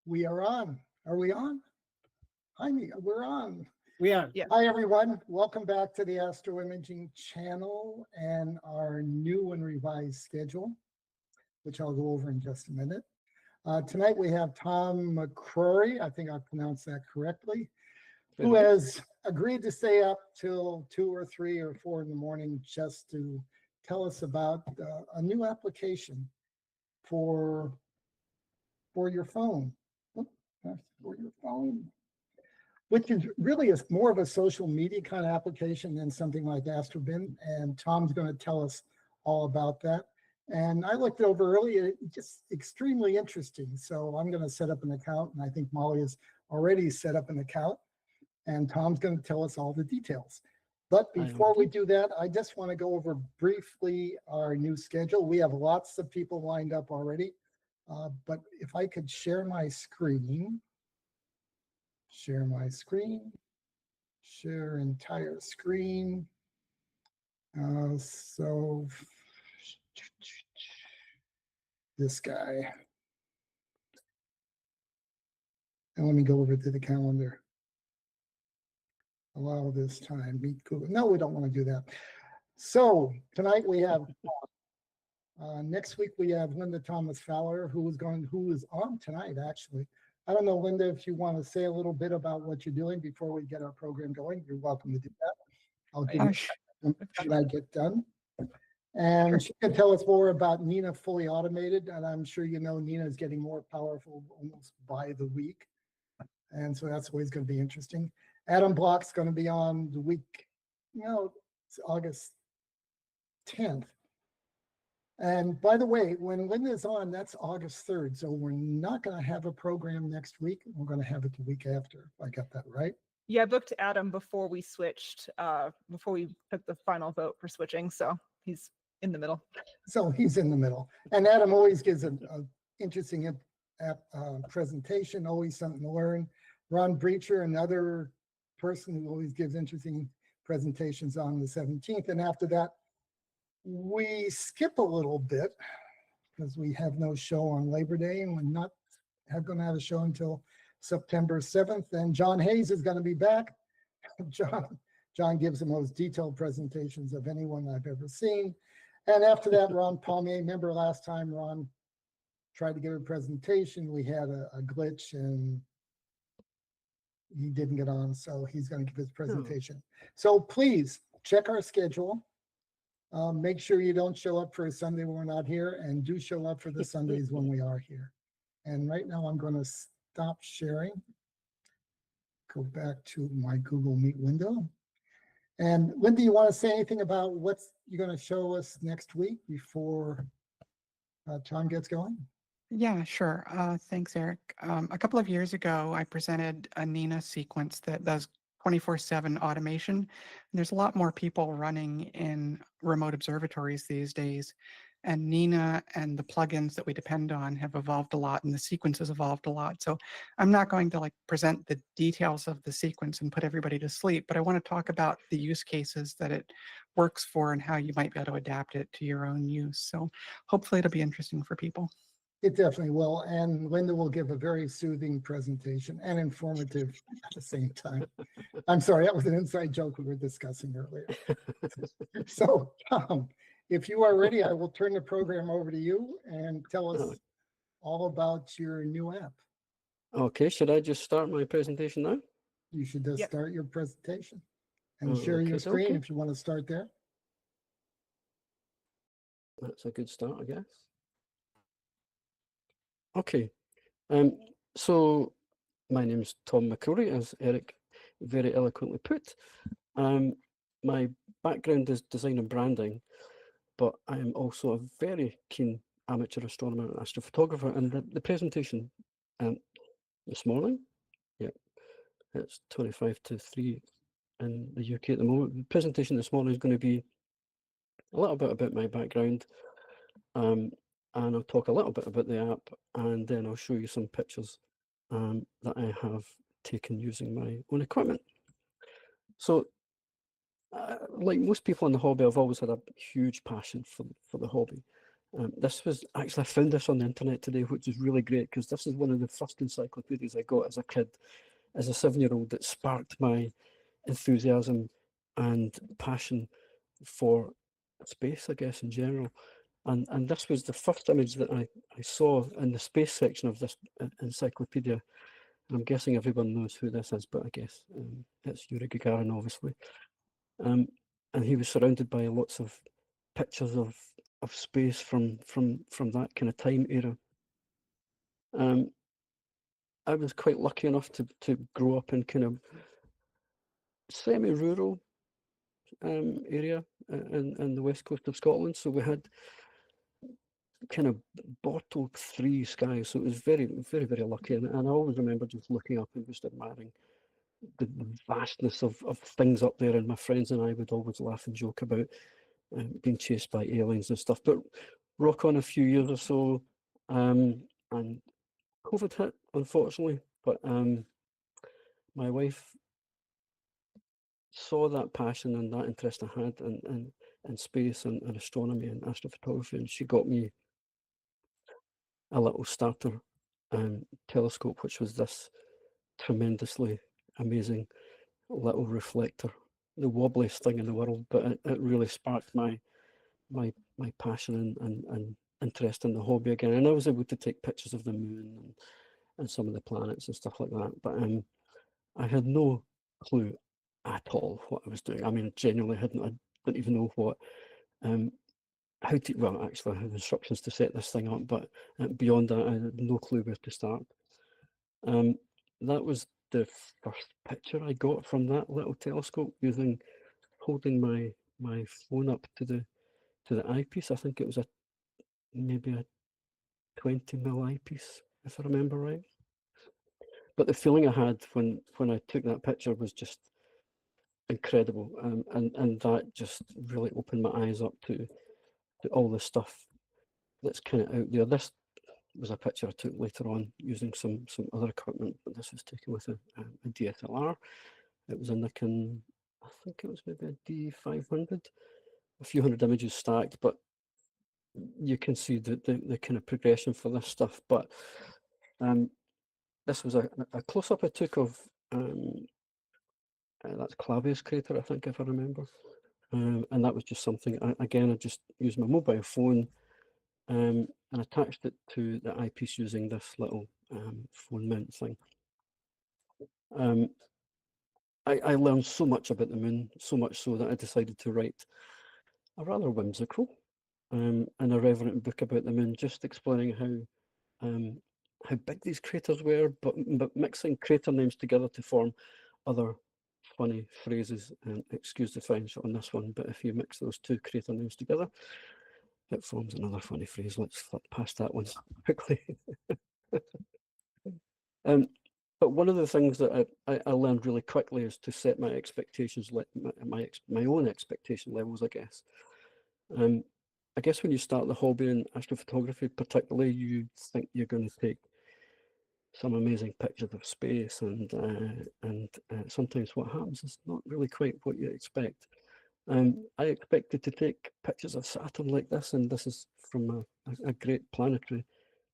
We are on. Are we on? Hi, we're on. We are. Yeah. Hi, everyone. Welcome back to the Astro Imaging channel and our new and revised schedule, which I'll go over in just a minute. Tonight we have Tom McCrorie, I think I pronounced that correctly, who has agreed to stay up till 2 or 3 or 4 in the morning just to tell us about a new application for your phone. For your phone, which is really more of a social media kind of application than something like AstroBin. And Tom's going to tell us all about that. And I looked it over earlier, just extremely interesting. So I'm going to set up an account, and I think Molly has already set up an account. And Tom's going to tell us all the details. But before we do that, I just want to go over briefly our new schedule. We have lots of people lined up already. But if I could share my screen, share entire screen. So this guy. And let me go over to the calendar. Allow this time. Meet Google. No, we don't want to do that. So tonight we have next week we have Linda Thomas Fowler, who is on tonight, actually. I don't know, Linda, if you want to say a little bit about what you're doing before we get our program going. You're welcome to do that. I'll do it when I get done. And she can tell us more about Nina Fully Automated. And I'm sure you know Nina is getting more powerful almost by the week. And so that's always going to be interesting. Adam Block's going to be on the week, it's August 10th. And by the way, when Linda's on, that's August 3rd. So we're not going to have a program next week. We're going to have it the week after. I got that right? Yeah, I booked Adam before we switched, before we took the final vote for switching. So he's in the middle. So he's in the middle. And Adam always gives an interesting presentation, always something to learn. Ron Breacher, another person who always gives interesting presentations on the 17th. And after that, we skip a little bit because we have no show on Labor Day, and we're not going to have a show until September 7th. And John Hayes is going to be back. John gives the most detailed presentations of anyone I've ever seen. And after that, Ron Palmier, remember last time Ron tried to give a presentation, we had a glitch and he didn't get on, so he's going to give his presentation. So please check our schedule. Make sure you don't show up for a Sunday when we're not here, and do show up for the Sundays when we are here. And right now I'm going to stop sharing. Go back to my Google Meet window. And Linda, you want to say anything about what you're going to show us next week before Tom gets going? Yeah, sure. Thanks, Eric. A couple of years ago, I presented a Nina sequence that does 24/7 automation. And there's a lot more people running in remote observatories these days. And Nina and the plugins that we depend on have evolved a lot, and the sequence has evolved a lot. So I'm not going to present the details of the sequence and put everybody to sleep, but I want to talk about the use cases that it works for and how you might be able to adapt it to your own use. So hopefully it'll be interesting for people. It definitely will. And Linda will give a very soothing presentation and informative at the same time. I'm sorry, that was an inside joke we were discussing earlier. So, Tom, if you are ready, I will turn the program over to you and tell us all about your new app. Okay, should I just start my presentation now? You should just start your presentation and share your screen if you want to start there. That's a good start, I guess. Okay, so my name is Tom McCrorie, as Eric very eloquently put. My background is design and branding, but I am also a very keen amateur astronomer and astrophotographer. And the presentation this morning, it's 25 to 3 in the UK at the moment. The presentation this morning is going to be a little bit about my background, and I'll talk a little bit about the app, and then I'll show you some pictures that I have taken using my own equipment. So, like most people in the hobby, I've always had a huge passion for the hobby. This was actually, I found this on the internet today, which is really great because this is one of the first encyclopedias I got as a kid, as a 7-year-old, that sparked my enthusiasm and passion for space, I guess, in general. And this was the first image that I saw in the space section of this encyclopedia. And I'm guessing everyone knows who this is, but I guess it's Yuri Gagarin, obviously. And he was surrounded by lots of pictures of space from that kind of time era. I was quite lucky enough to grow up in kind of semi-rural area in the west coast of Scotland, so we had kind of bottle 3 skies, so it was very, very, very lucky. And I always remember just looking up and just admiring the vastness of things up there, and my friends and I would always laugh and joke about being chased by aliens and stuff. But rock on a few years or so, and COVID hit, unfortunately. But my wife saw that passion and that interest I had in space and astronomy and astrophotography, and she got me a little starter telescope, which was this tremendously amazing little reflector, the wobbliest thing in the world, but it really sparked my passion and interest in the hobby again. And I was able to take pictures of the moon and some of the planets and stuff like that. But I had no clue at all what I was doing. I mean, genuinely I didn't even know what how to, well, actually I had instructions to set this thing up, but beyond that I had no clue where to start. That was the first picture I got from that little telescope, holding my phone up to the eyepiece. I think it was maybe a 20mm eyepiece, if I remember right. But the feeling I had when I took that picture was just incredible, and that just really opened my eyes up to all the stuff that's kind of out there. This was a picture I took later on using some other equipment, but this was taken with a DSLR. It was a Nikon, I think it was maybe a D500, a few hundred images stacked, but you can see the kind of progression for this stuff. But this was a close-up I took of that's Clavius crater, I think, if I remember. And that was just something, again, I just used my mobile phone and attached it to the eyepiece using this little phone mount thing. I learned so much about the moon, so much so that I decided to write a rather whimsical and irreverent book about the moon, just explaining how big these craters were, but mixing crater names together to form other funny phrases. And excuse the French on this one, but if you mix those 2 crater names together, it forms another funny phrase. Let's flip past that one quickly. But one of the things that I learned really quickly is to set my expectations, my own expectation levels, I guess. I guess when you start the hobby in astrophotography, particularly, you think you're going to take some amazing pictures of space, and sometimes what happens is not really quite what you expect. I expected to take pictures of Saturn like this, and this is from a great planetary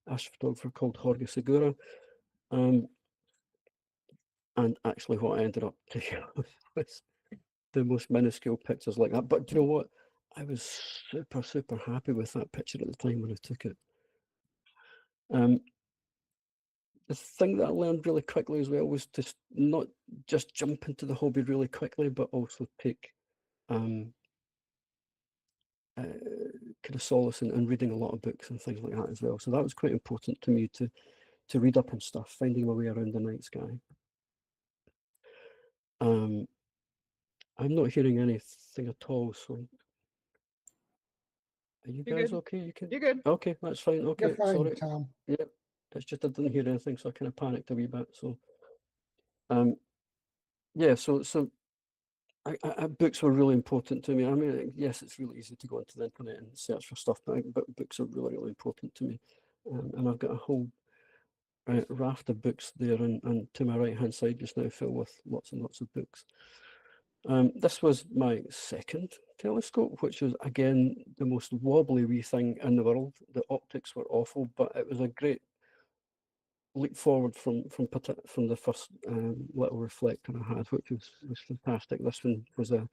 astrophotographer called Jorge Segura. And actually what I ended up taking was the most minuscule pictures like that. But do you know what? I was super, super happy with that picture at the time when I took it. The thing that I learned really quickly as well was to not just jump into the hobby really quickly, but also take kind of solace in reading a lot of books and things like that as well. So that was quite important to me to read up on stuff, finding my way around the night sky. I'm not hearing anything at all, so are you You're guys good. okay? You're good. Okay, that's fine. Okay, You're fine, sorry. Tom. Yeah, it's just I didn't hear anything, so I kind of panicked a wee bit. So, yeah, so books were really important to me. I mean, yes, it's really easy to go onto the internet and search for stuff, but books are really, really important to me. And I've got a whole raft of books there, and to my right-hand side just now filled with lots and lots of books. This was my second telescope, which was again the most wobbly wee thing in the world. The optics were awful, but it was a great leap forward from the first little reflector I had, which was fantastic. This one was an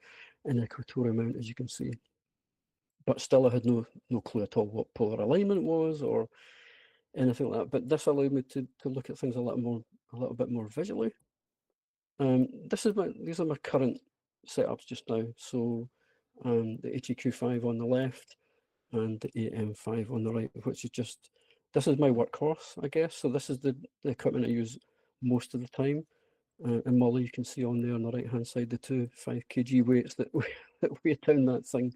equatorial mount, as you can see, but still I had no clue at all what polar alignment was or anything like that. But this allowed me to look at things a little bit more visually. These are my current setups just now. So the HEQ5 on the left and the AM5 on the right, which is just, this is my workhorse, I guess. So this is the equipment I use most of the time. And Molly, you can see on there on the right hand side the two 5 kg weights that weigh down that thing,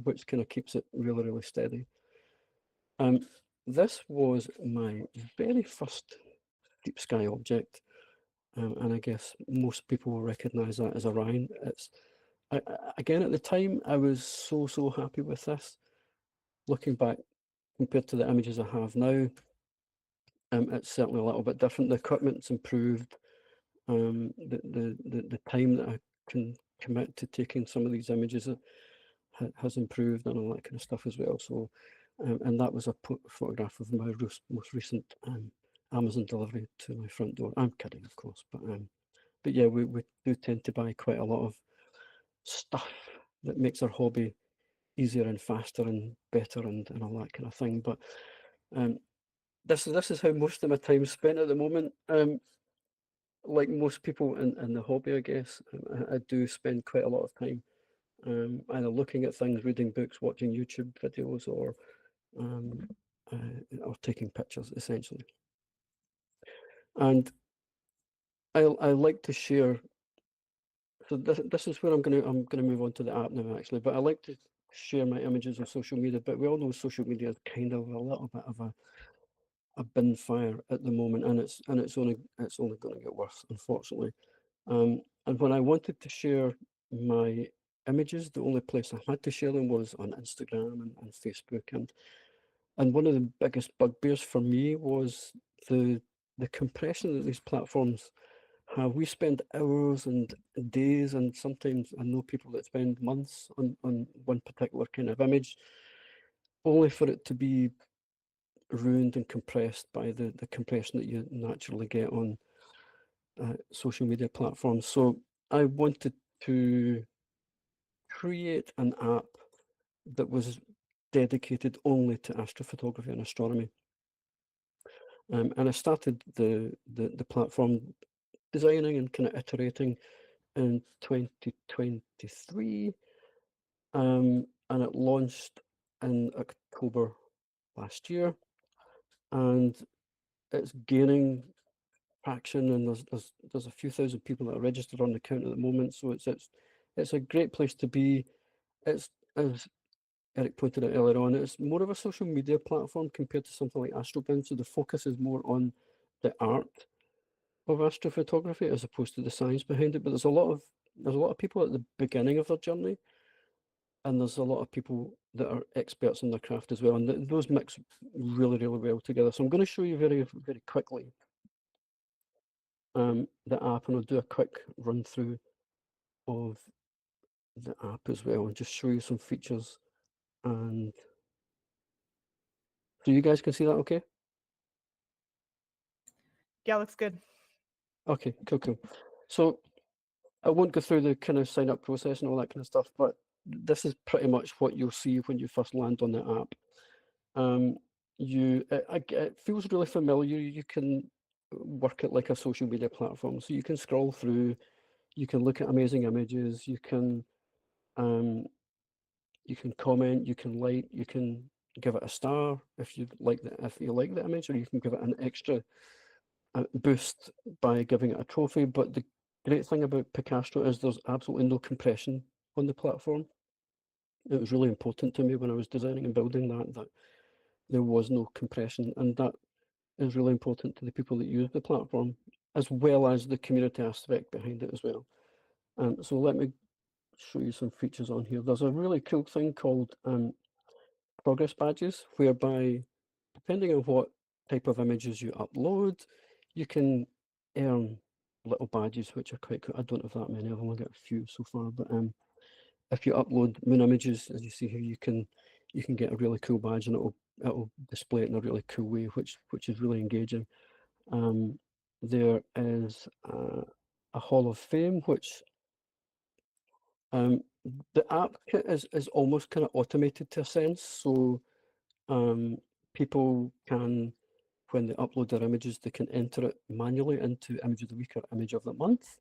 which kind of keeps it really, really steady. This was my very first deep sky object. And I guess most people will recognize that as Orion. Again, at the time, I was so happy with this. Looking back, compared to the images I have now, it's certainly a little bit different. The equipment's improved. The time that I can commit to taking some of these images has improved and all that kind of stuff as well. So, and that was a photograph of my most recent Amazon delivery to my front door. I'm kidding, of course, but yeah, we do tend to buy quite a lot of stuff that makes our hobby easier and faster and better and all that kind of thing. But this is how most of my time is spent at the moment. Like most people in the hobby, I guess, I do spend quite a lot of time either looking at things, reading books, watching YouTube videos, or taking pictures, essentially. And I like to share. So this is where I'm gonna move on to the app now, actually. But I like to share my images on social media. But we all know social media is kind of a little bit of a bin fire at the moment, and it's only going to get worse, unfortunately. And when I wanted to share my images, the only place I had to share them was on Instagram and Facebook. And one of the biggest bugbears for me was the compression that these platforms have. We spend hours and days, and sometimes I know people that spend months on one particular kind of image, only for it to be ruined and compressed by the compression that you naturally get on social media platforms. So I wanted to create an app that was dedicated only to astrophotography and astronomy. And I started the platform designing and kind of iterating in 2023, and it launched in October last year, and it's gaining traction, and there's a few thousand people that are registered on the account at the moment. So it's a great place to be. It's, as Eric pointed out earlier on, it's more of a social media platform compared to something like Astrobound. So the focus is more on the art of astrophotography as opposed to the science behind it. But there's a lot of people at the beginning of their journey, and there's a lot of people that are experts in their craft as well, and those mix really, really well together. So I'm going to show you very, very quickly the app, and I'll do a quick run through of the app as well and just show you some features. And so you guys can see that okay? Yeah, looks good. Okay, cool. So I won't go through the kind of sign up process and all that kind of stuff, but this is pretty much what you'll see when you first land on the app. It feels really familiar. You can work it like a social media platform, so you can scroll through, you can look at amazing images, you can comment, you can like, you can give it a star if you like the image, or you can give it an extra boost by giving it a trophy. But the great thing about Picastro is there's absolutely no compression on the platform. It was really important to me when I was designing and building that there was no compression, and that is really important to the people that use the platform, as well as the community aspect behind it as well. So let me show you some features on here. There's a really cool thing called progress badges, whereby depending on what type of images you upload, you can earn little badges, which are quite cool. I don't have that many of them, I got a few so far, but if you upload moon images, as you see here, you can get a really cool badge, and it'll display it in a really cool way, which is really engaging. There is a Hall of Fame, which the app is almost kind of automated to a sense. So people can, when they upload their images, they can enter it manually into Image of the Week or Image of the Month,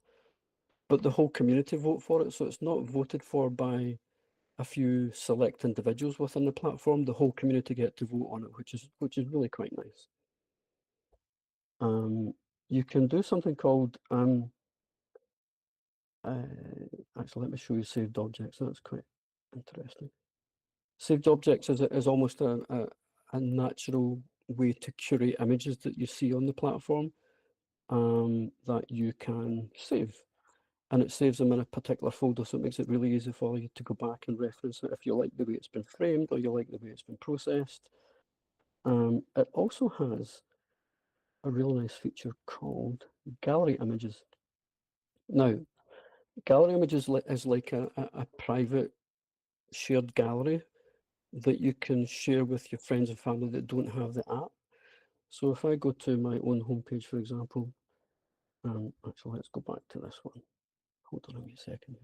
but the whole community vote for it. So it's not voted for by a few select individuals within the platform. The whole community get to vote on it, which is really quite nice. You can do something called actually, let me show you saved objects. That's quite interesting. Saved objects is almost a natural way to curate images that you see on the platform that you can save. And it saves them in a particular folder, so it makes it really easy for you to go back and reference it if you like the way it's been framed or you like the way it's been processed. It also has a really nice feature called gallery images. Now, gallery images is like a private shared gallery that you can share with your friends and family that don't have the app. So if I go to my own homepage, for example, actually, let's go back to this one. Hold on a second.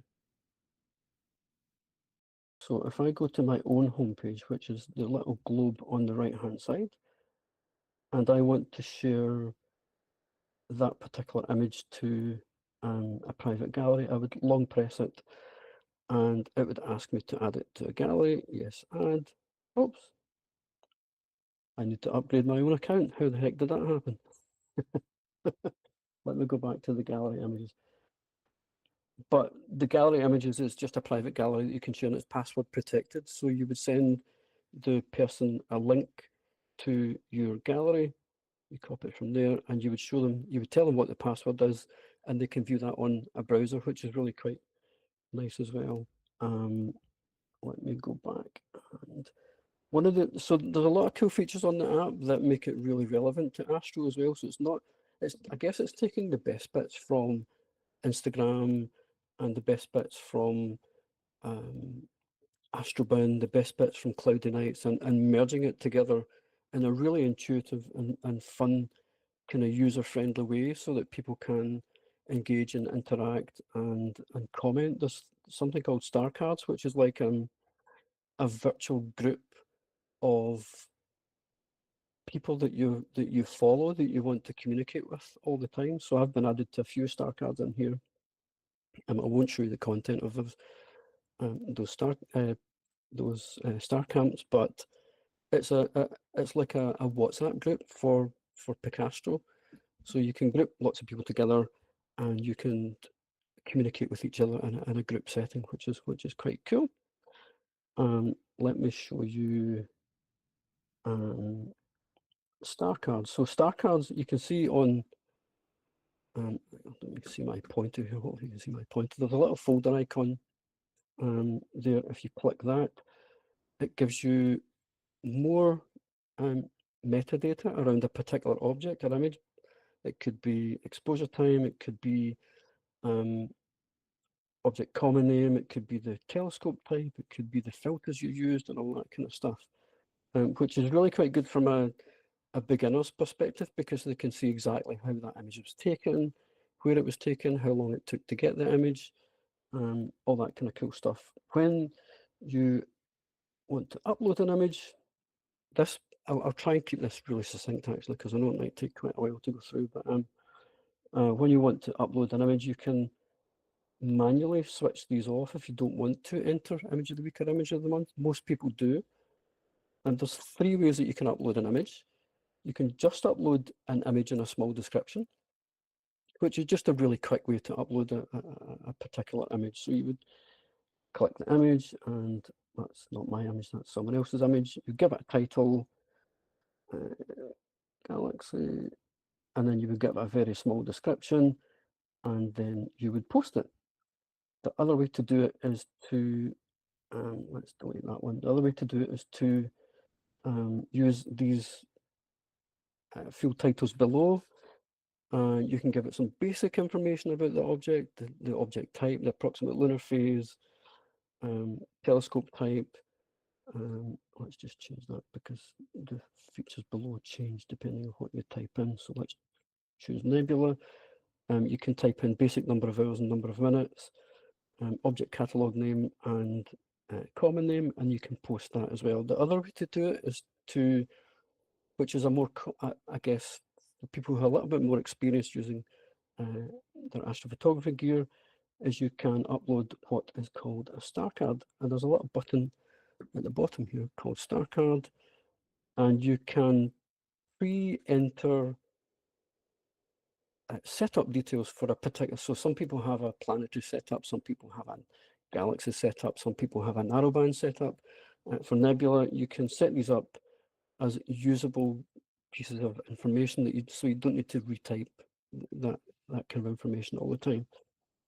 So if I go to my own homepage, which is the little globe on the right-hand side, and I want to share that particular image to a private gallery, I would long press it, and it would ask me to add it to a gallery. Yes, add. Oops. I need to upgrade my own account. How the heck did that happen? Let me go back to the gallery images. But the gallery images is just a private gallery that you can share, and it's password protected. So you would send the person a link to your gallery, you copy it from there, and you would show them, you would tell them what the password is, and they can view that on a browser, which is really quite nice as well. Let me go back. And so there's a lot of cool features on the app that make it really relevant to Astro as well. So I guess it's taking the best bits from Instagram and the best bits from Astrobound, the best bits from Cloudy Nights, and merging it together in a really intuitive and fun kind of user-friendly way so that people can engage and interact and comment. There's something called Star Cards, which is like a virtual group of people that you follow, that you want to communicate with all the time. So I've been added to a few Star Cards in here. I won't show you the content of those star camps, but it's like a WhatsApp group for Picastro. So you can group lots of people together, and you can communicate with each other in a group setting, which is quite cool. Let me show you star cards. So star cards, you can see on. Let me see my pointer here. Hopefully you can see my pointer. There's a little folder icon there. If you click that, it gives you more metadata around a particular object or image. It could be exposure time, it could be object common name, it could be the telescope type, it could be the filters you used and all that kind of stuff, which is really quite good from a beginner's perspective, because they can see exactly how that image was taken, where it was taken, how long it took to get the image, all that kind of cool stuff. When you want to upload an image, I'll try and keep this really succinct actually, because I know it might take quite a while to go through, but when you want to upload an image, you can manually switch these off if you don't want to enter Image of the Week or Image of the Month. Most people do. And there's 3 ways that you can upload an image. You can just upload an image and a small description, which is just a really quick way to upload a particular image. So you would click the image, and that's not my image, that's someone else's image. You give it a title, Galaxy, and then you would give it a very small description, and then you would post it. The other way to do it is to, let's delete that one. The other way to do it is to use these field titles below. You can give it some basic information about the object, the object type, the approximate lunar phase, telescope type. Let's just change that because the features below change depending on what you type in. So let's choose nebula. You can type in basic number of hours and number of minutes, object catalog name and common name, and you can post that as well. The other way to do it is to, which is a more, I guess, for people who are a little bit more experienced using their astrophotography gear, is you can upload what is called a star card. And there's a little button at the bottom here called star card, and you can pre-enter setup details for a particular, so some people have a planetary setup, some people have a galaxy setup, some people have a narrowband setup. For nebula, you can set these up as usable pieces of information that so you don't need to retype that kind of information all the time,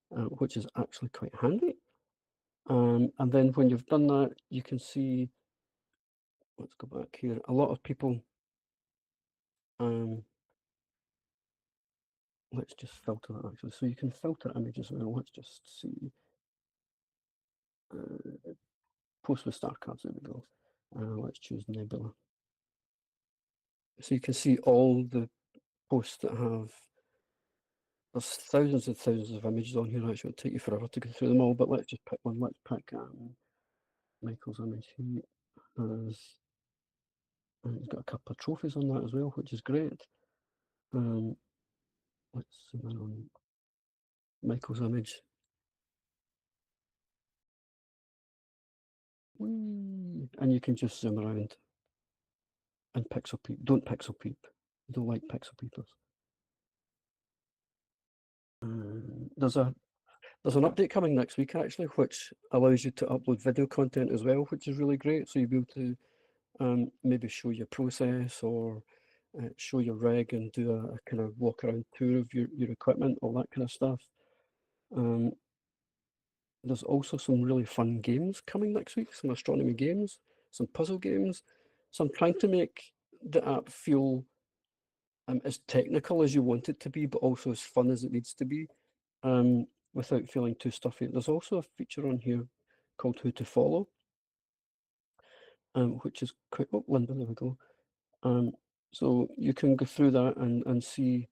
which is actually quite handy. And then when you've done that, you can see, let's go back here, a lot of people, let's just filter that actually. So you can filter images now. Let's just see. Post with star cards, there we go. Let's choose nebula. So you can see all the posts that have, there's thousands and thousands of images on here. Actually, it'll take you forever to go through them all, but let's just pick one. Let's pick Michael's image. He has, he's got a couple of trophies on that as well, which is great. Let's zoom in on Michael's image. Whee! And you can just zoom around and pixel peep. Don't pixel peep. You don't like pixel peepers. There's an update coming next week actually, which allows you to upload video content as well, which is really great. So you'll be able to maybe show your process or show your rig and do a kind of walk around tour of your equipment, all that kind of stuff. There's also some really fun games coming next week, some astronomy games, some puzzle games. So I'm trying to make the app feel as technical as you want it to be, but also as fun as it needs to be, without feeling too stuffy. There's also a feature on here called Who to Follow, which is quite, oh, Linda, there we go. So you can go through that and see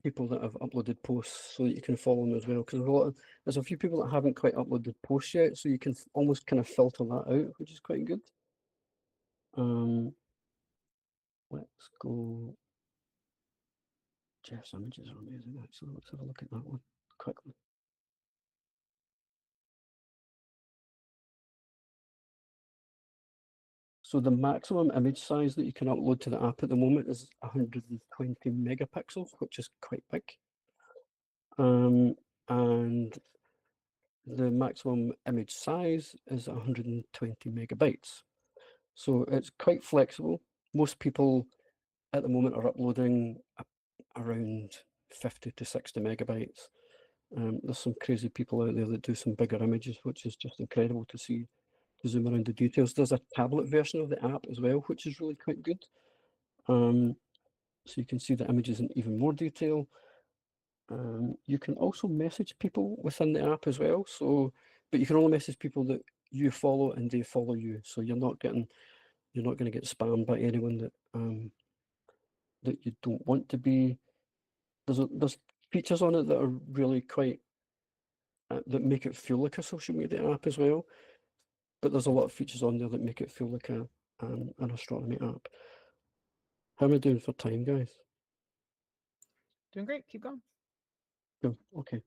people that have uploaded posts so that you can follow them as well. Because there's a few people that haven't quite uploaded posts yet, so you can almost kind of filter that out, which is quite good. Let's go. Jeff's images are amazing, actually. Let's have a look at that one quickly. So the maximum image size that you can upload to the app at the moment is 120 megapixels, which is quite big. And the maximum image size is 120 megabytes. So it's quite flexible. Most people at the moment are uploading around 50 to 60 megabytes. There's some crazy people out there that do some bigger images, which is just incredible to see, to zoom around the details. There's a tablet version of the app as well, which is really quite good. So you can see the images in even more detail. You can also message people within the app as well. So, but you can only message people that you follow and they follow you. So you're not going to get spammed by anyone that that you don't want to be. There's features on it that are really quite that make it feel like a social media app as well. But there's a lot of features on there that make it feel like an astronomy app. How am I doing for time, guys? Doing great. Keep going. Cool. Okay.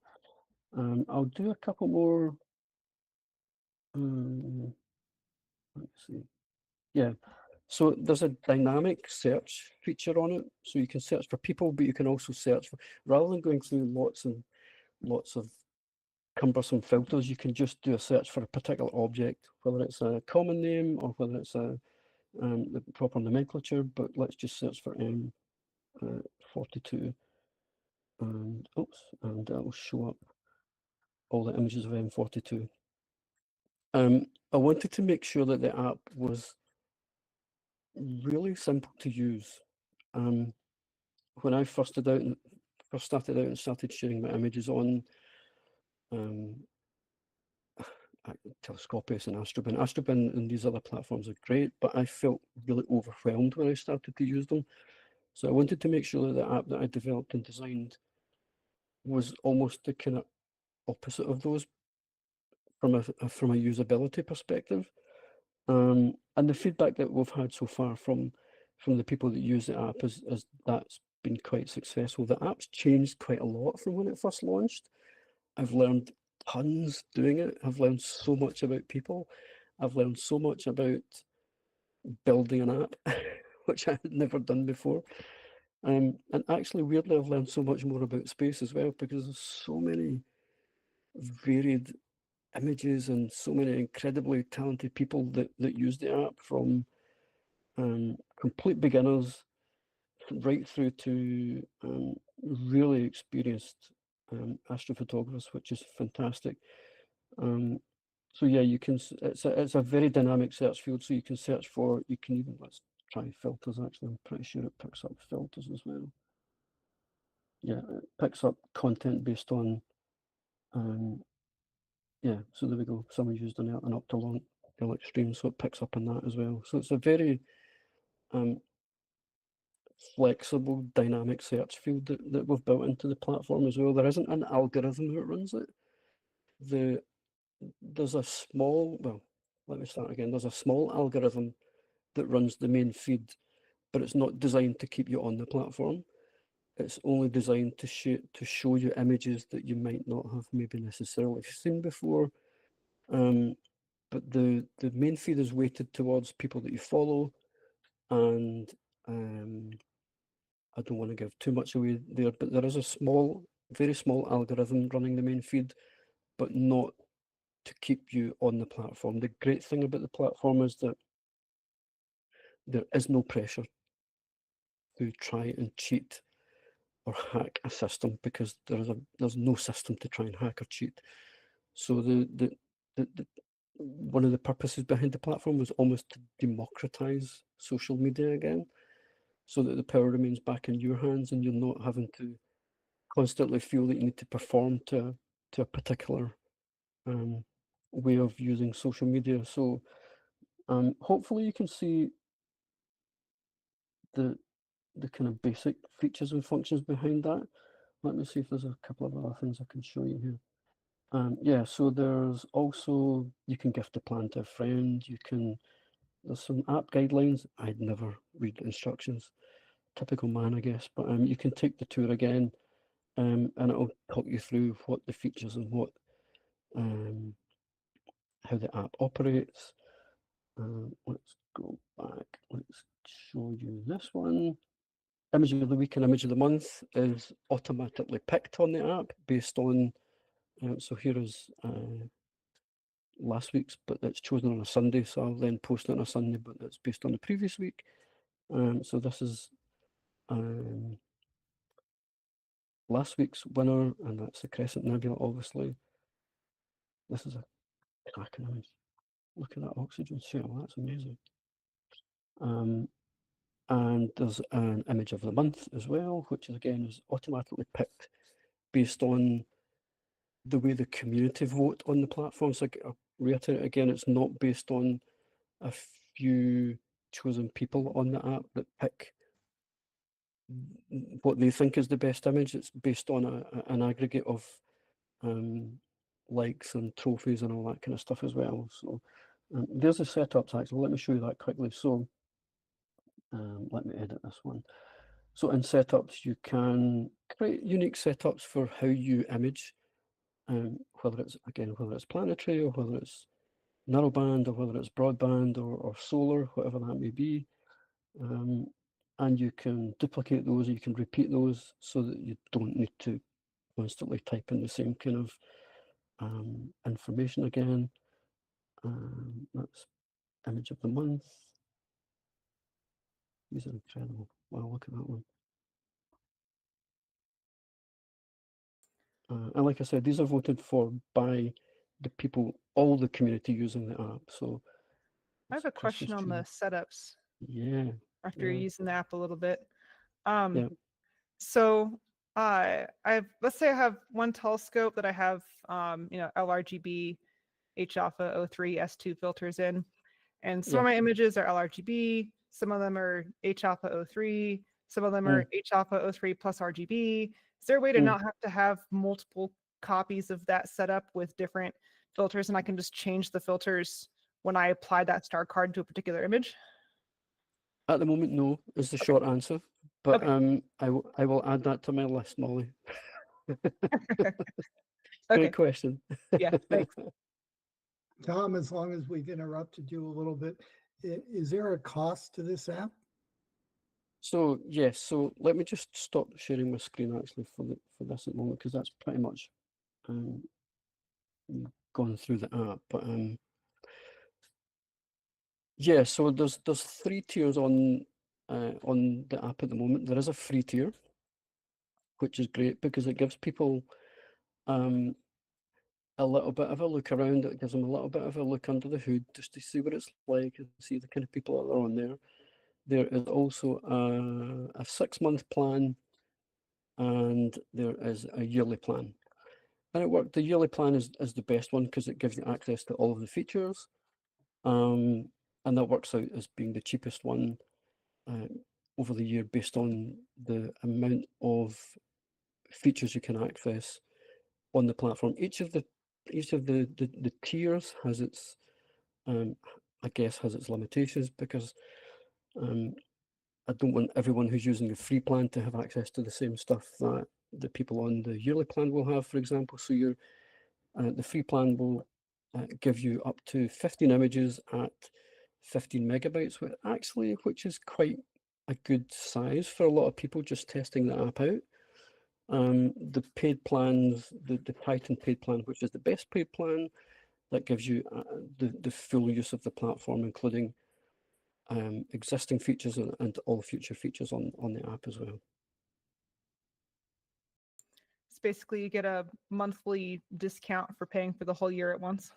I'll do a couple more. Let's see. Yeah. So there's a dynamic search feature on it. So you can search for people, but you can also search for, rather than going through lots and lots of cumbersome filters, you can just do a search for a particular object, whether it's a common name or whether it's the proper nomenclature. But let's just search for M42, and oops, and that will show up all the images of M42. I wanted to make sure that the app was really simple to use. When I first started out and started sharing my images on Telescopius and Astrobin. Astrobin and these other platforms are great, but I felt really overwhelmed when I started to use them. So I wanted to make sure that the app that I developed and designed was almost the kind of opposite of those from a usability perspective. And the feedback that we've had so far from the people that use the app is that's been quite successful. The app's changed quite a lot from when it first launched. I've learned tons doing it. I've learned so much about people. I've learned so much about building an app, which I had never done before. And actually, weirdly, I've learned so much more about space as well, because there's so many varied images and so many incredibly talented people that use the app, from complete beginners right through to really experienced astrophotographers, which is fantastic. So yeah, you can. It's a very dynamic search field, so you can search for. You can even, let's try filters. Actually, I'm pretty sure it picks up filters as well. Yeah, it picks up content based on. Yeah, so there we go. Someone used an optoelectric stream, so it picks up on that as well. So it's a very flexible, dynamic search field that we've built into the platform as well. There isn't an algorithm that runs it. There's a small, well, let me start again. There's a small algorithm that runs the main feed, but it's not designed to keep you on the platform. It's only designed to show you images that you might not have maybe necessarily seen before. But the main feed is weighted towards people that you follow, and I don't want to give too much away there, but there is a small, very small algorithm running the main feed, but not to keep you on the platform. The great thing about the platform is that there is no pressure to try and cheat or hack a system, because there's no system to try and hack or cheat. So the one of the purposes behind the platform was almost to democratize social media again, so that the power remains back in your hands and you're not having to constantly feel that you need to perform to a particular way of using social media. So hopefully you can see the kind of basic features and functions behind that. Let me see if there's a couple of other things I can show you here. Yeah, so there's also, you can gift a plan to a friend. There's some app guidelines. I'd never read instructions. Typical man, I guess. But you can take the tour again, and it'll talk you through what the features and what how the app operates. Let's go back. Let's show you this one. Image of the week and image of the month is automatically picked on the app based on. So here is last week's, but it's chosen on a Sunday, so I'll then post it on a Sunday, but it's based on the previous week. So this is last week's winner, and that's the Crescent Nebula, obviously. This is a cracking image. Look at that oxygen shell, that's amazing. And there's an image of the month as well, which is, again, is automatically picked based on the way the community vote on the platform. So I'll reiterate again, it's not based on a few chosen people on the app that pick what they think is the best image. It's based on an aggregate of likes and trophies and all that kind of stuff as well. So there's the setups, actually. Let me show you that quickly. So let me edit this one. So in setups, you can create unique setups for how you image, whether it's planetary, or whether it's narrowband, or whether it's broadband, or solar, whatever that may be. And you can duplicate those, you can repeat those, so that you don't need to constantly type in the same kind of information again. That's image of the month. These are incredible. Wow, look at that one. And like I said, these are voted for by the people, all the community using the app. So I have a question on the setups. Yeah. After you're using the app a little bit. Yeah. So let's say I have one telescope that I have, LRGB H alpha 03 S2 filters in. And some Yeah. of my images are LRGB, some of them are H alpha 03, some of them are H alpha 03 plus RGB. Is there a way to not have to have multiple copies of that set up with different filters, and I can just change the filters when I apply that star card to a particular image? At the moment, no, is the short answer. But Okay. I will add that to my list, Molly. Okay. Great question. Yeah, thanks. Tom, as long as we've interrupted you a little bit, is there a cost to this app? So yes, so let me just stop sharing my screen actually for this at the moment, because that's pretty much gone through the app. But yeah, so there's 3 tiers on the app at the moment. There is a free tier, which is great because it gives people a little bit of a look around. It gives them a little bit of a look under the hood just to see what it's like and see the kind of people that are on there. There is also a 6-month plan, and there is a yearly plan. And the yearly plan is the best one because it gives you access to all of the features. And that works out as being the cheapest one over the year based on the amount of features you can access on the platform. Each of the tiers has its I guess has its limitations, because I don't want everyone who's using the free plan to have access to the same stuff that the people on the yearly plan will have, for example. So the free plan will give you up to 15 images at 15 megabytes, which is quite a good size for a lot of people just testing the app out. The paid plans, the Titan paid plan, which is the best paid plan, that gives you the full use of the platform, including existing features and all future features on the app as well. It's basically you get a monthly discount for paying for the whole year at once.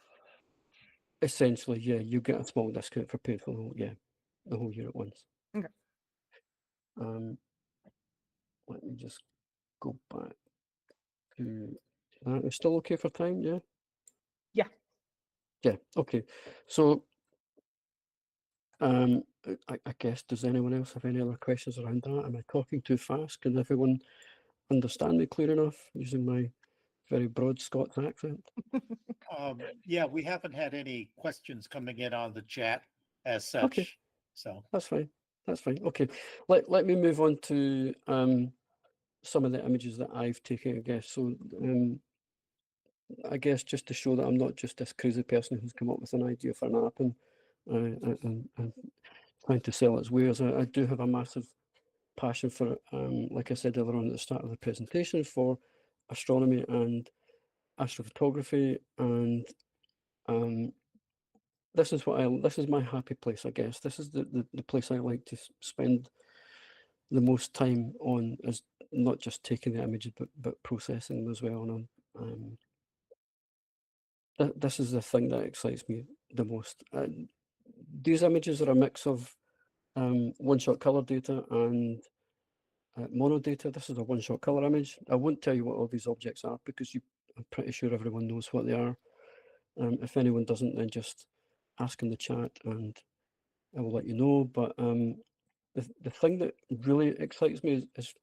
Essentially, yeah, you get a small discount for paying for the whole year at once. Okay. Let me just go back to that. It's still okay for time, yeah? Yeah. Yeah, okay. So I guess, does anyone else have any other questions around that? Am I talking too fast? Can everyone understand me clear enough using my very broad Scots accent? Yeah, we haven't had any questions coming in on the chat as such. Okay. So That's fine. That's fine. Okay. Let me move on to some of the images that I've taken, I guess. So I guess just to show that I'm not just this crazy person who's come up with an idea for an app and trying to sell its wares. I do have a massive passion for, like I said earlier on at the start of the presentation, for astronomy and astrophotography, and this is my happy place, I guess. This is the place I like to spend the most time on, is not just taking the images but processing them as well. And this is the thing that excites me the most. These images are a mix of one-shot color data and mono data. This is a one-shot color image. I won't tell you what all these objects are because I'm pretty sure everyone knows what they are. If anyone doesn't, then just ask in the chat and I will let you know. But the thing that really excites me is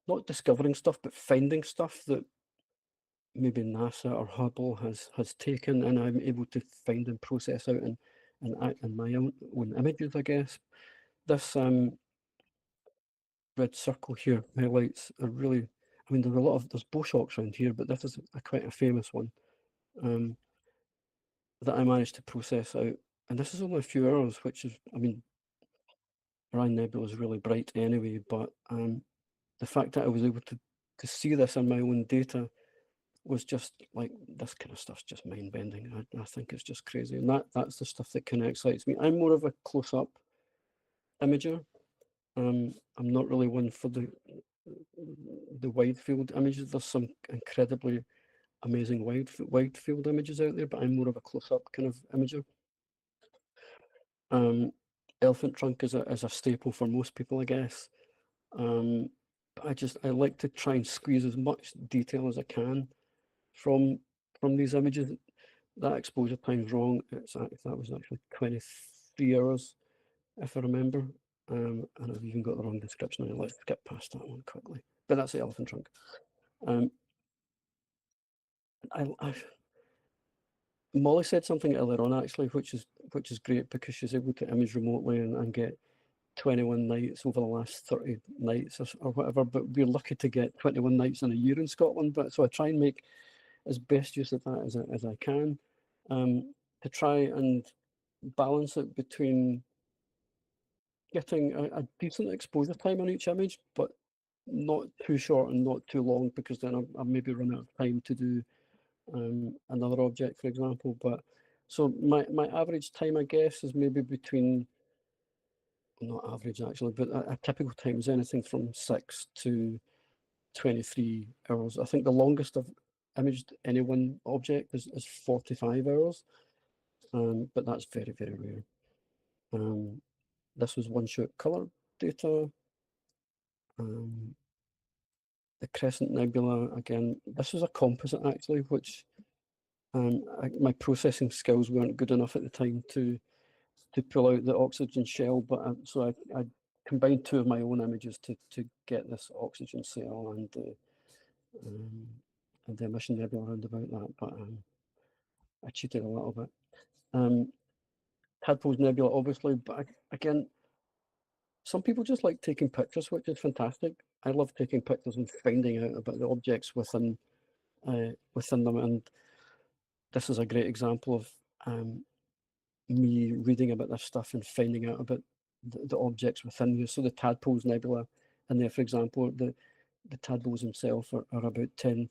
not discovering stuff, but finding stuff that maybe NASA or Hubble has taken, and I'm able to find and process out and act in my own images, I guess. This red circle here highlights a really, I mean, there's Boshocks around here, but this is quite a famous one that I managed to process out. And this is only a few hours, which is, I mean, Orion Nebula is really bright anyway, but the fact that I was able to see this in my own data was just like, this kind of stuff's just mind-bending. I think it's just crazy. And that's the stuff that kind of excites me. I'm more of a close-up imager. I'm not really one for the wide field images. There's some incredibly amazing wide field images out there, but I'm more of a close-up kind of imager. Elephant trunk is a staple for most people, I guess. But I like to try and squeeze as much detail as I can from these images. that exposure time's wrong. That was actually 23 hours, if I remember. And I've even got the wrong description. Let's skip past that one quickly. But that's the elephant trunk. Molly said something earlier on actually, which is great because she's able to image remotely and get 21 nights over the last 30 nights or whatever. But we're lucky to get 21 nights in a year in Scotland. But so I try and make as best use of that as I can, to try and balance it between getting a decent exposure time on each image, but not too short and not too long, because then I maybe run out of time to do another object, for example. But so my average time, I guess, is maybe between, not average actually, but a typical time is anything from 6 to 23 hours. I think the longest I've imaged any one object is 45 hours, but that's very, very rare. This was one-shot color data. The Crescent Nebula, again, this was a composite actually, which my processing skills weren't good enough at the time to pull out the oxygen shell, but so I combined two of my own images to get this oxygen cell and the emission nebula around about that, but I cheated a little bit. Tadpoles Nebula, obviously, but again, some people just like taking pictures, which is fantastic. I love taking pictures and finding out about the objects within them, and this is a great example of me reading about this stuff and finding out about the objects within here. So the Tadpoles Nebula in there, for example, the tadpoles themselves are about 10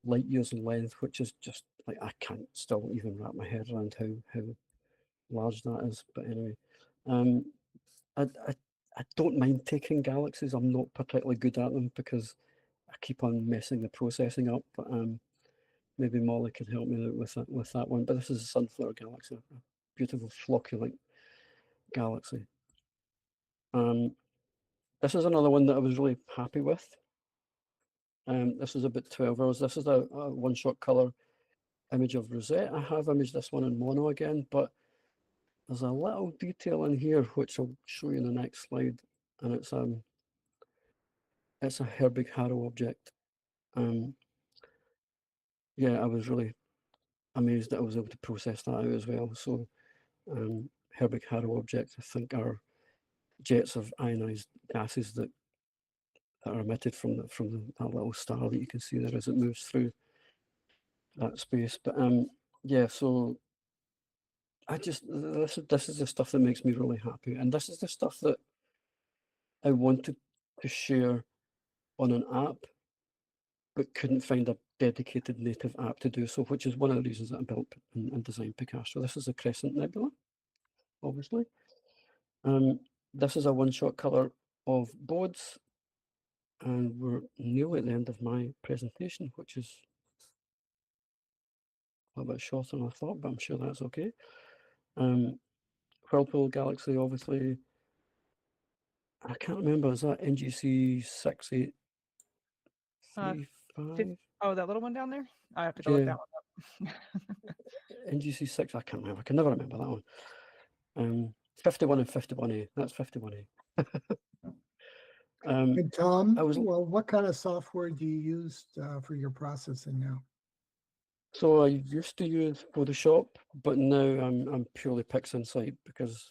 light years in length, which is just like, I can't still even wrap my head around how large that is. But anyway, I don't mind taking galaxies. I'm not particularly good at them because I keep on messing the processing up. But maybe Molly can help me out with that one. But this is a Sunflower Galaxy, a beautiful flocculent galaxy. This is another one that I was really happy with. This is about 12 hours. This is a one-shot color image of Rosette. I have imaged this one in mono again, but there's a little detail in here which I'll show you in the next slide, and it's a Herbig-Haro object. Yeah, I was really amazed that I was able to process that out as well. So Herbig-Haro objects, I think, are jets of ionized gases that are emitted from that little star that you can see there as it moves through that space. But yeah, so this is the stuff that makes me really happy, and this is the stuff that I wanted to share on an app, but couldn't find a dedicated native app to do so, which is one of the reasons that I built and designed Picastro. This is a Crescent Nebula, obviously. This is a one-shot color of Bodes, and we're nearly at the end of my presentation, which is a little bit shorter than I thought, but I'm sure that's okay. Whirlpool Galaxy, obviously. I can't remember, is that NGC 6835? Oh, that little one down there? I have to go look that one up. NGC 6, I can't remember. I can never remember that one. 51 and 51A, that's 51A. And Tom, was- well, what kind of software do you use for your processing now? So I used to use Photoshop, but now I'm purely PixInsight because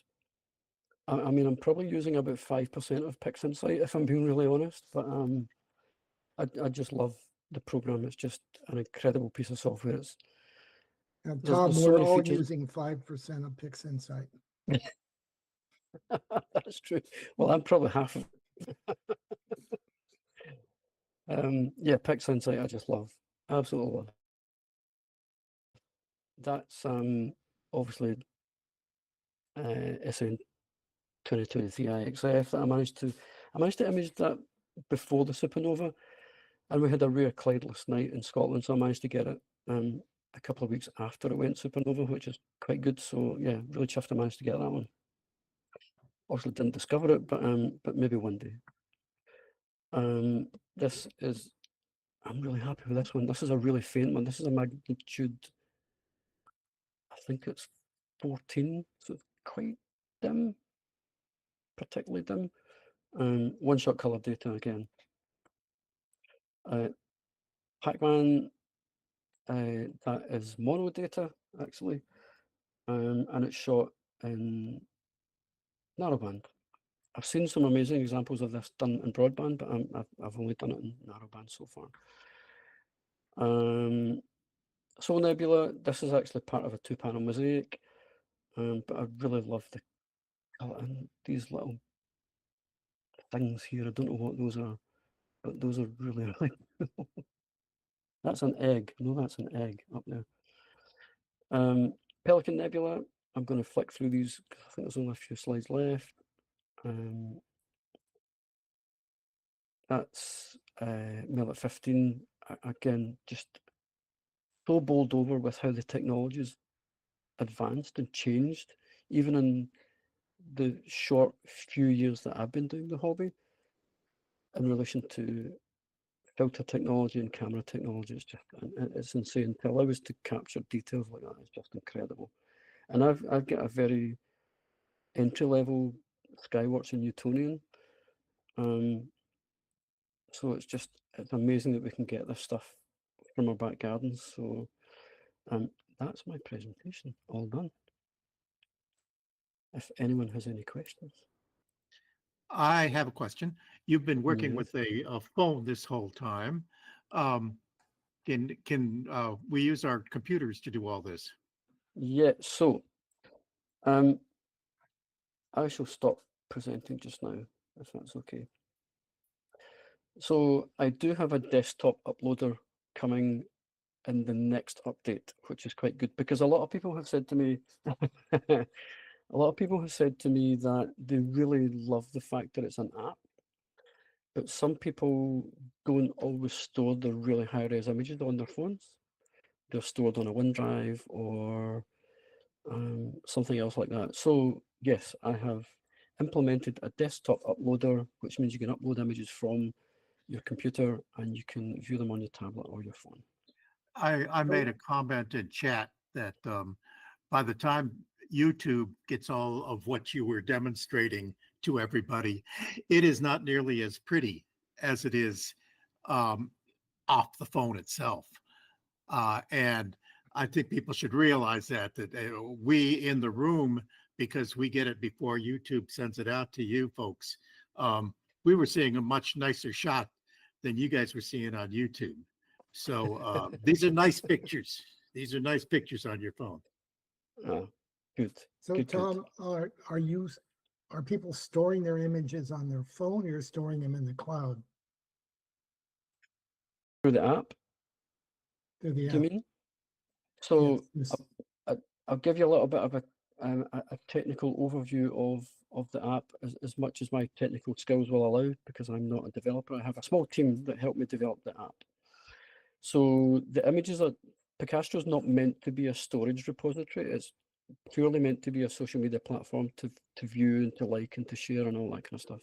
I mean, I'm probably using about 5% of PixInsight if I'm being really honest, but I just love the program. It's just an incredible piece of software. Now, There's Tom, so we're many all features. using 5% of PixInsight. That's true. Well, I'm probably half of yeah, PixInsight I just love. Absolutely love. That's obviously SN 2023 IXF that I managed to image that before the supernova, and we had a rare cloudless night in Scotland, so I managed to get it a couple of weeks after it went supernova, which is quite good. So yeah, really chuffed I managed to get that one. Obviously didn't discover it, but maybe one day. This is, I'm really happy with this one. This is a really faint one. This is a magnitude think it's 14, so it's quite dim, particularly dim. One-shot color data again. Pac-Man, that is mono data actually, and it's shot in narrowband. I've seen some amazing examples of this done in broadband, but I've only done it in narrowband so far. Soul Nebula, this is actually part of a 2-panel mosaic, but I really love the color and these little things here. I don't know what those are, but those are really, really cool. That's an egg. No, that's an egg up there. Pelican Nebula, I'm going to flick through these because I think there's only a few slides left. That's Millet 15. Again, just so bowled over with how the technology's advanced and changed, even in the short few years that I've been doing the hobby, in relation to filter technology and camera technology. It's insane. To allow us to capture details like that is just incredible. And I've got a very entry-level Skywatch and Newtonian. So it's amazing that we can get this stuff from our back gardens. So that's my presentation, all done. If anyone has any questions. I have a question. You've been working Yes. with a phone this whole time. Can we use our computers to do all this? Yeah, so I shall stop presenting just now, if that's okay. So I do have a desktop uploader coming in the next update, which is quite good because a lot of people have said to me, a lot of people have said to me that they really love the fact that it's an app, but some people don't always store the really high-res images on their phones. They're stored on a OneDrive or something else like that. So yes, I have implemented a desktop uploader, which means you can upload images from your computer and you can view them on your tablet or your phone. I made a comment in chat that by the time YouTube gets all of what you were demonstrating to everybody, it is not nearly as pretty as it is off the phone itself. And I think people should realize that we in the room, because we get it before YouTube sends it out to you folks, we were seeing a much nicer shot than you guys were seeing on YouTube. So these are nice pictures. These are nice pictures on your phone. Good. So good, Tom, are people storing their images on their phone or you're storing them in the cloud? Through the app, Through the do you app? mean? So Yes. I'll give you a little bit of a technical overview of the app as much as my technical skills will allow, because I'm not a developer. I have a small team that helped me develop the app. So the images are, Picastro is not meant to be a storage repository. It's purely meant to be a social media platform to view and to like and to share and all that kind of stuff.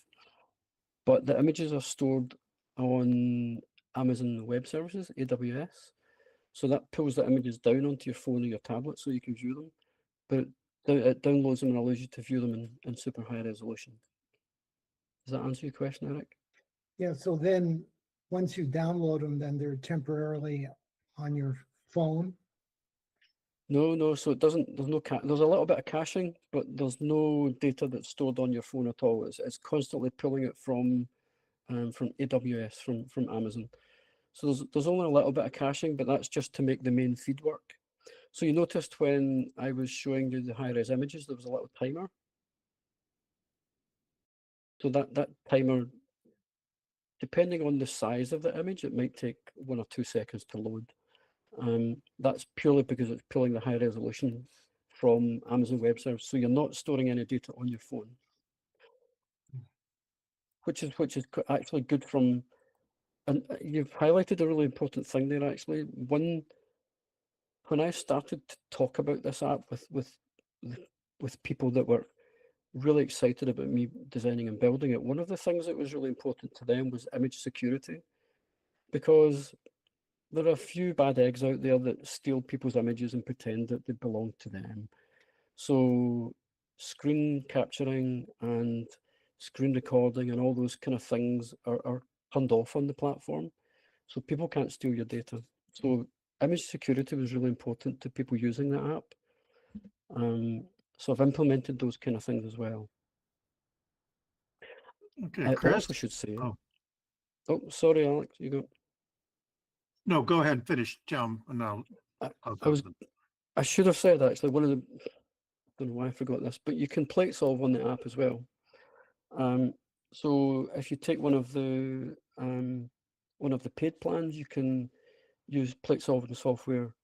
But the images are stored on Amazon Web Services, AWS. So that pulls the images down onto your phone or your tablet so you can view them. But it downloads them and allows you to view them in super high resolution. Does that answer your question, Eric? Yeah, so then once you download them, then they're temporarily on your phone. No. So it doesn't. There's no there's a little bit of caching, but there's no data that's stored on your phone at all. It's constantly pulling it from AWS, from Amazon. So there's only a little bit of caching, but that's just to make the main feed work. So you noticed when I was showing you the high-res images, there was a little timer. So that timer, depending on the size of the image, it might take 1 or 2 seconds to load. That's purely because it's pulling the high resolution from Amazon Web Services. So you're not storing any data on your phone, which is actually good from. And you've highlighted a really important thing there. Actually, when I started to talk about this app with people that were really excited about me designing and building it, one of the things that was really important to them was image security, because there are a few bad eggs out there that steal people's images and pretend that they belong to them. So screen capturing and screen recording and all those kind of things are turned off on the platform. So people can't steal your data. So image security was really important to people using that app. So I've implemented those kind of things as well. Okay, I Chris. also should say, Oh. oh, sorry, Alex, you go. No, go ahead and finish, Tom. No, I should have said actually, I don't know why I forgot this, but you can plate solve on the app as well. So if you take one of the paid plans, you can use plate solving software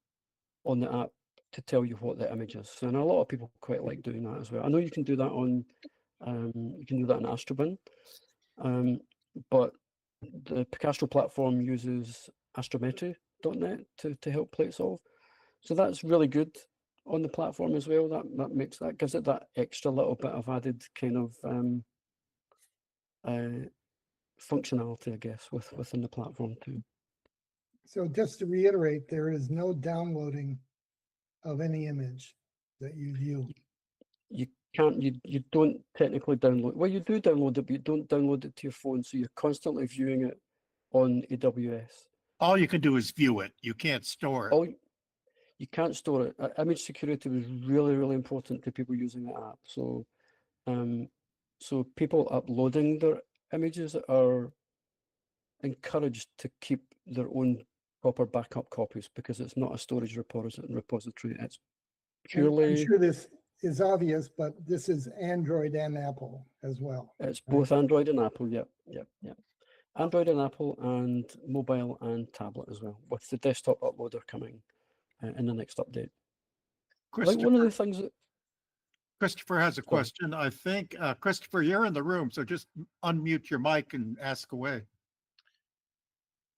on the app to tell you what the image is. And a lot of people quite like doing that as well. I know you can do that on in Astro, but the Picastro platform uses astrometry.net to help plate solve. So that's really good on the platform as well. That gives it that extra little bit of added kind of functionality, I guess, within the platform too. So just to reiterate, there is no downloading of any image that you view. You can't, you don't technically download. Well, you do download it, but you don't download it to your phone. So you're constantly viewing it on AWS. all you can do is view it. You can't store it. You can't store it. Image security was really, really important to people using the app. So, so people uploading their images are encouraged to keep their own proper backup copies because it's not a storage repository. It's purely. I'm sure this is obvious, but this is Android and Apple as well. It's both Android and Apple. Yep. Android and Apple, and mobile and tablet as well, with the desktop uploader coming in the next update. Like one of the things that Christopher has a question. I think, Christopher, you're in the room, so just unmute your mic and ask away.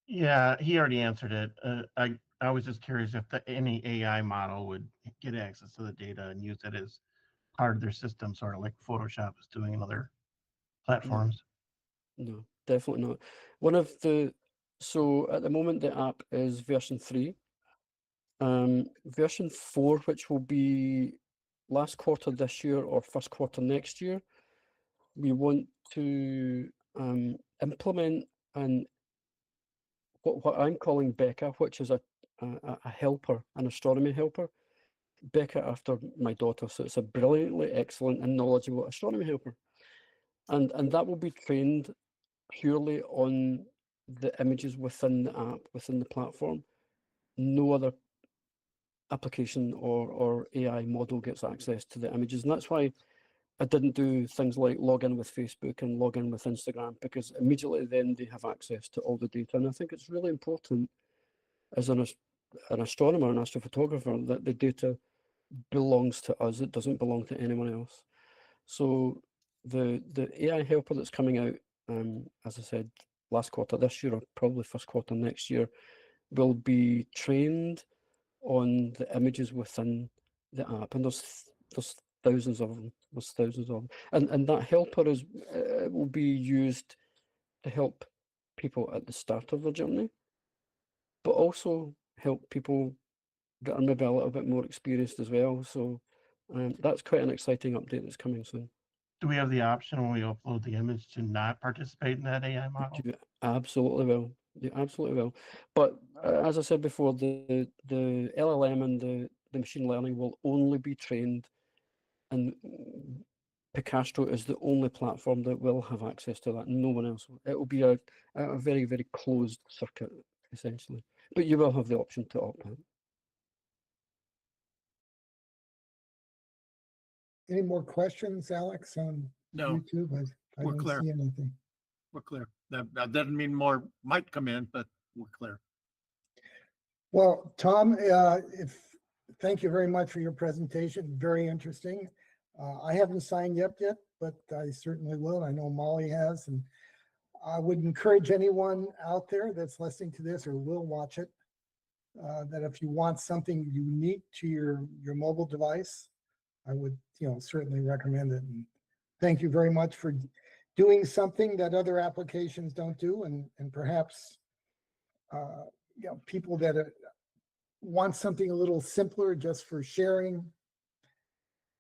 Yeah, he already answered it. I was just curious if any AI model would get access to the data and use it as part of their system, sort of like Photoshop is doing in other platforms. No, definitely not. So at the moment the app is version 3. Version 4, which will be last quarter this year or first quarter next year, we want to implement what I'm calling Becca, which is a helper, an astronomy helper. Becca after my daughter, so it's a brilliantly excellent and knowledgeable astronomy helper. And that will be trained purely on the images within the app, within the platform. No other application or AI model gets access to the images. And that's why I didn't do things like log in with Facebook and log in with Instagram, because immediately then they have access to all the data. And I think it's really important as an astronomer, an astrophotographer, that the data belongs to us. It doesn't belong to anyone else. So the AI helper that's coming out, as I said, last quarter this year or probably first quarter next year, will be trained on the images within the app, and there's thousands of them. And that helper will be used to help people at the start of their journey, but also help people that are maybe a little bit more experienced as well. So that's quite an exciting update that's coming soon. Do we have the option when we upload the image to not participate in that AI model? You absolutely will. You absolutely will. But as I said before, the LLM and the machine learning will only be trained, and Picastro is the only platform that will have access to that. No one else will. It will be a very, very closed circuit, essentially. But you will have the option to opt out. Any more questions, Alex, on No, YouTube? I we're don't clear. see anything. We're clear. That doesn't mean more might come in, but we're clear. Well, Tom, thank you very much for your presentation. Very interesting. I haven't signed up yet, but I certainly will. I know Molly has, and I would encourage anyone out there that's listening to this or will watch it, that if you want something unique to your mobile device, I would, certainly recommend it. And thank you very much for doing something that other applications don't do, and perhaps people that want something a little simpler just for sharing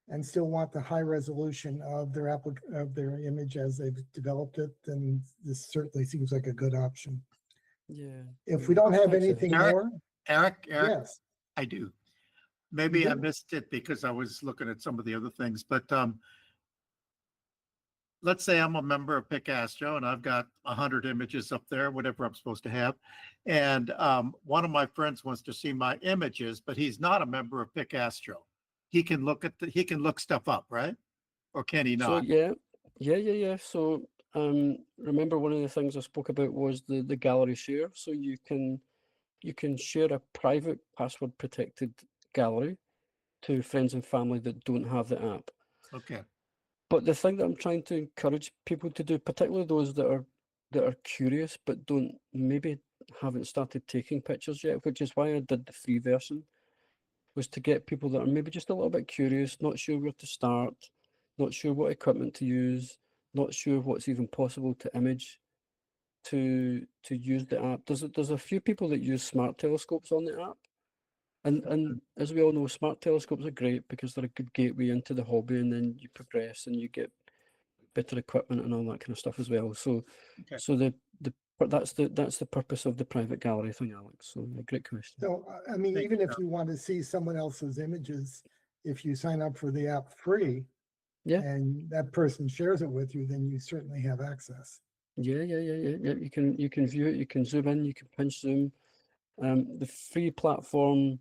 and still want the high resolution of their of their image as they've developed it, then this certainly seems like a good option. Yeah. If we don't have Thanks, anything Eric? more, Eric, yes. I do. Maybe I do? missed it because I was looking at some of the other things, but let's say I'm a member of Picastro and I've got 100 images up there, whatever I'm supposed to have. And one of my friends wants to see my images, but he's not a member of Picastro. He can look at he can look stuff up, right? Or can he So not? yeah. So remember one of the things I spoke about was the gallery share. So you can share a private password protected gallery to friends and family that don't have the app. Okay. But the thing that I'm trying to encourage people to do, particularly those that are curious but maybe haven't started taking pictures yet, which is why I did the free version, was to get people that are maybe just a little bit curious, not sure where to start, not sure what equipment to use, not sure what's even possible to image, to use the app. There's a few people that use smart telescopes on the app. And as we all know, smart telescopes are great because they're a good gateway into the hobby, and then you progress and you get better equipment and all that kind of stuff as well. So, Okay. so that's the purpose of the private gallery thing, Alex. So, a great question. So, I mean, Thank even you, if you want to see someone else's images, if you sign up for the app free, Yeah. and that person shares it with you, then you certainly have access. Yeah. You can view it. You can zoom in. You can pinch zoom. The free platform,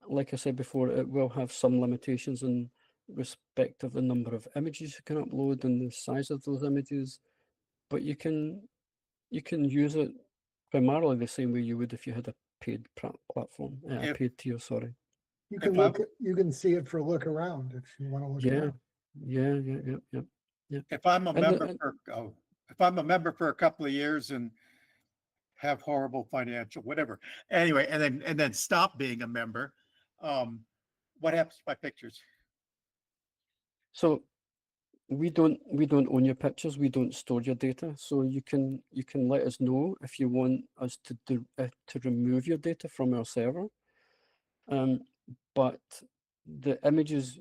like I said before, it will have some limitations in respect of the number of images you can upload and the size of those images, but you can use it primarily the same way you would if you had a paid platform, a If- paid tier. Sorry. You can you can see it for a look around if you want to look Yeah. around. Yeah. If I'm a And member if I'm a member for a couple of years and have horrible financial, whatever. Anyway, and then stop being a member, what happens to my pictures? So we don't own your pictures. We don't store your data. So you can let us know if you want us to remove your data from our server. But the images,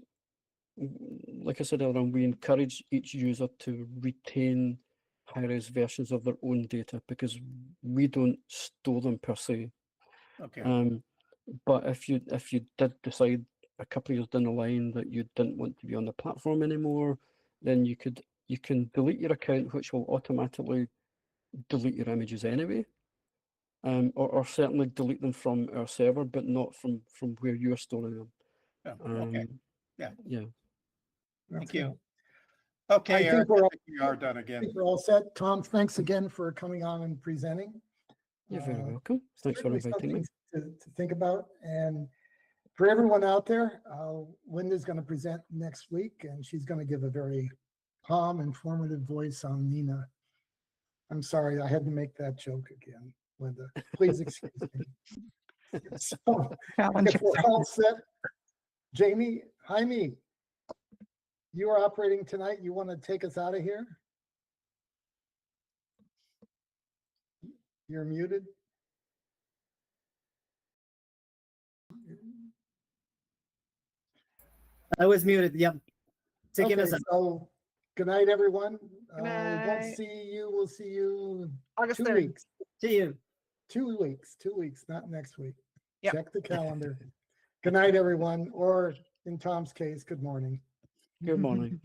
like I said earlier, we encourage each user to retain high-res versions of their own data because we don't store them per se. Okay. But if you did decide a couple of years down the line that you didn't want to be on the platform anymore, then you can delete your account, which will automatically delete your images anyway. Or certainly delete them from our server, but not from where you're storing them. Okay. Yeah. That's Thank you. good. Okay, I think Eric, we're I all- think we are done I again. think we're all set. Tom, thanks again for coming on and presenting. You're very Uh, welcome. Thanks for certainly inviting me. something to think about. And for everyone out there, Linda's going to present next week, and she's going to give a very calm, informative voice on Nina. I'm sorry, I had to make that joke again, Linda. Please excuse me. So, Challenge if we're all set, Jamie, Jaime, you are operating tonight. You want to take us out of here? You're muted. I was muted. Yep. Taking Okay, us out. so good night, everyone. Good We won't night. see you. We'll see you August 2 3rd. weeks. See you. 2 weeks. 2 weeks, not next week. Yep. Check the calendar. Good night, everyone. Or in Tom's case, good morning. Good morning.